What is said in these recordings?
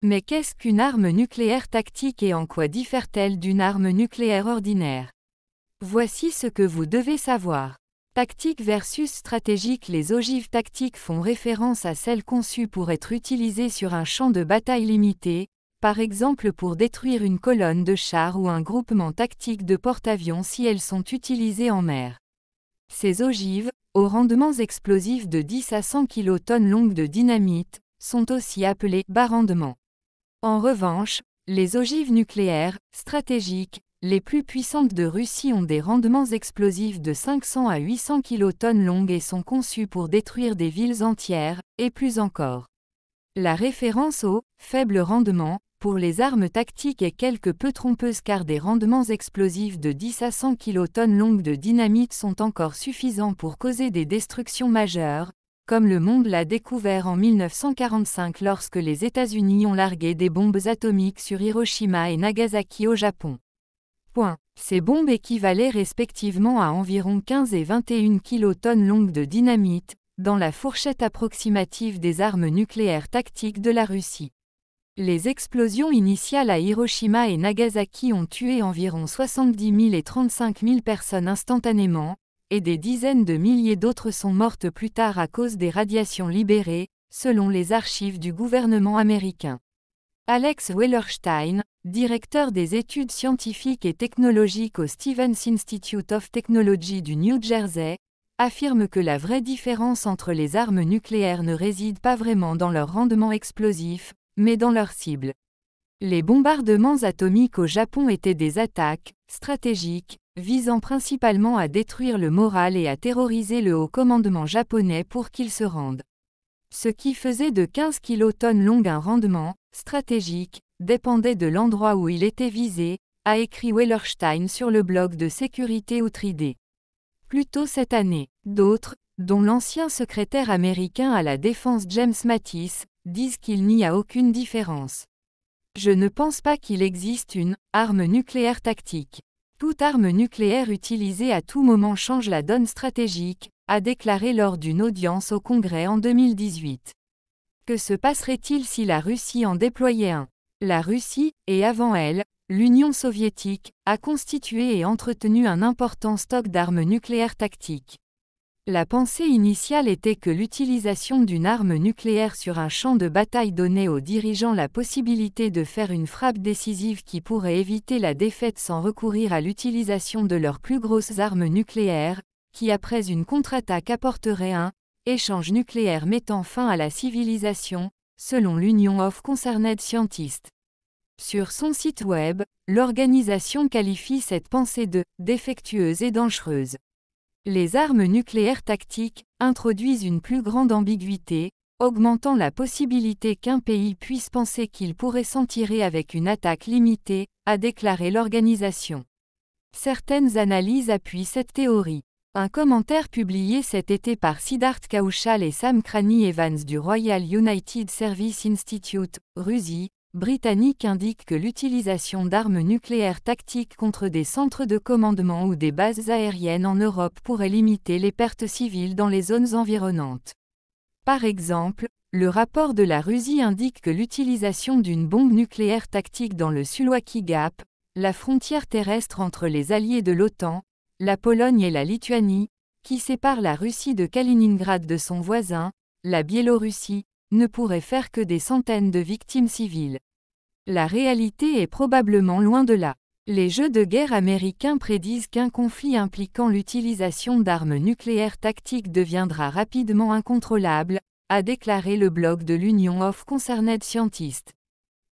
Mais qu'est-ce qu'une arme nucléaire tactique et en quoi diffère-t-elle d'une arme nucléaire ordinaire? Voici ce que vous devez savoir. Tactique versus stratégique. Les ogives tactiques font référence à celles conçues pour être utilisées sur un champ de bataille limité, par exemple pour détruire une colonne de chars ou un groupement tactique de porte-avions si elles sont utilisées en mer. Ces ogives, aux rendements explosifs de 10 à 100 kilotonnes longues de dynamite, sont aussi appelées bas rendement. En revanche, les ogives nucléaires, stratégiques, les plus puissantes de Russie ont des rendements explosifs de 500 à 800 kilotonnes longues et sont conçues pour détruire des villes entières, et plus encore. La référence au « faible rendement » pour les armes tactiques est quelque peu trompeuse car des rendements explosifs de 10 à 100 kilotonnes longues de dynamite sont encore suffisants pour causer des destructions majeures, comme le monde l'a découvert en 1945 lorsque les États-Unis ont largué des bombes atomiques sur Hiroshima et Nagasaki au Japon. Ces bombes équivalaient respectivement à environ 15 et 21 kilotonnes longues de dynamite, dans la fourchette approximative des armes nucléaires tactiques de la Russie. Les explosions initiales à Hiroshima et Nagasaki ont tué environ 70 000 et 35 000 personnes instantanément, et des dizaines de milliers d'autres sont mortes plus tard à cause des radiations libérées, selon les archives du gouvernement américain. Alex Wellerstein, directeur des études scientifiques et technologiques au Stevens Institute of Technology du New Jersey, affirme que la vraie différence entre les armes nucléaires ne réside pas vraiment dans leur rendement explosif, mais dans leur cible. Les bombardements atomiques au Japon étaient des attaques stratégiques, visant principalement à détruire le moral et à terroriser le haut commandement japonais pour qu'il se rende. Ce qui faisait de 15 kilotonnes longues un rendement stratégique dépendait de l'endroit où il était visé, a écrit Wellerstein sur le blog de sécurité Outridé. Plus tôt cette année, d'autres, dont l'ancien secrétaire américain à la défense James Mattis, disent qu'il n'y a aucune différence. Je ne pense pas qu'il existe une arme nucléaire tactique. Toute arme nucléaire utilisée à tout moment change la donne stratégique, a déclaré lors d'une audience au Congrès en 2018. Que se passerait-il si la Russie en déployait un? La Russie, et avant elle, l'Union soviétique, a constitué et entretenu un important stock d'armes nucléaires tactiques. La pensée initiale était que l'utilisation d'une arme nucléaire sur un champ de bataille donnait aux dirigeants la possibilité de faire une frappe décisive qui pourrait éviter la défaite sans recourir à l'utilisation de leurs plus grosses armes nucléaires, qui après une contre-attaque apporterait un échange nucléaire mettant fin à la civilisation, selon l'Union of Concerned Scientists. Sur son site web, l'organisation qualifie cette pensée de défectueuse et dangereuse. Les armes nucléaires tactiques introduisent une plus grande ambiguïté, augmentant la possibilité qu'un pays puisse penser qu'il pourrait s'en tirer avec une attaque limitée, a déclaré l'organisation. Certaines analyses appuient cette théorie. Un commentaire publié cet été par Siddharth Kaushal et Sam Cranie-Evans du Royal United Service Institute, RUSI, britannique indique que l'utilisation d'armes nucléaires tactiques contre des centres de commandement ou des bases aériennes en Europe pourrait limiter les pertes civiles dans les zones environnantes. Par exemple, le rapport de la Russie indique que l'utilisation d'une bombe nucléaire tactique dans le Sulwaki Gap, la frontière terrestre entre les alliés de l'OTAN, la Pologne et la Lituanie, qui sépare la Russie de Kaliningrad de son voisin, la Biélorussie, ne pourrait faire que des centaines de victimes civiles. La réalité est probablement loin de là. Les jeux de guerre américains prédisent qu'un conflit impliquant l'utilisation d'armes nucléaires tactiques deviendra rapidement incontrôlable, a déclaré le blog de l'Union of Concerned Scientists.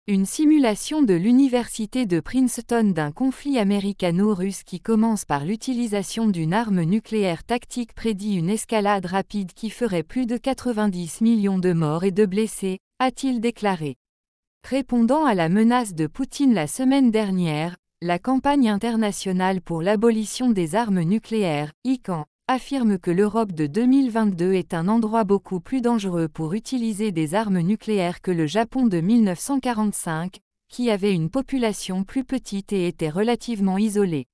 Une simulation de l'université de Princeton d'un conflit américano-russe qui commence par l'utilisation d'une arme nucléaire tactique prédit une escalade rapide qui ferait plus de 90 millions de morts et de blessés, a-t-il déclaré. Répondant à la menace de Poutine la semaine dernière, la campagne internationale pour l'abolition des armes nucléaires, ICAN, affirme que l'Europe de 2022 est un endroit beaucoup plus dangereux pour utiliser des armes nucléaires que le Japon de 1945, qui avait une population plus petite et était relativement isolée.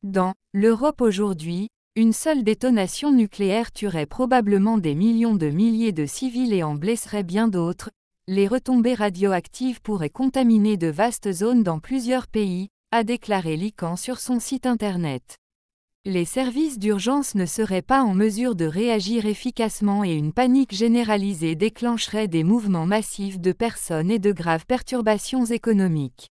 Dans l'Europe aujourd'hui, une seule détonation nucléaire tuerait probablement des millions de milliers de civils et en blesserait bien d'autres, Les retombées radioactives pourraient contaminer de vastes zones dans plusieurs pays, a déclaré l'ICAN sur son site internet. Les services d'urgence ne seraient pas en mesure de réagir efficacement et une panique généralisée déclencherait des mouvements massifs de personnes et de graves perturbations économiques.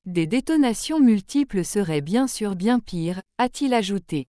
Des détonations multiples seraient bien sûr bien pires, a-t-il ajouté.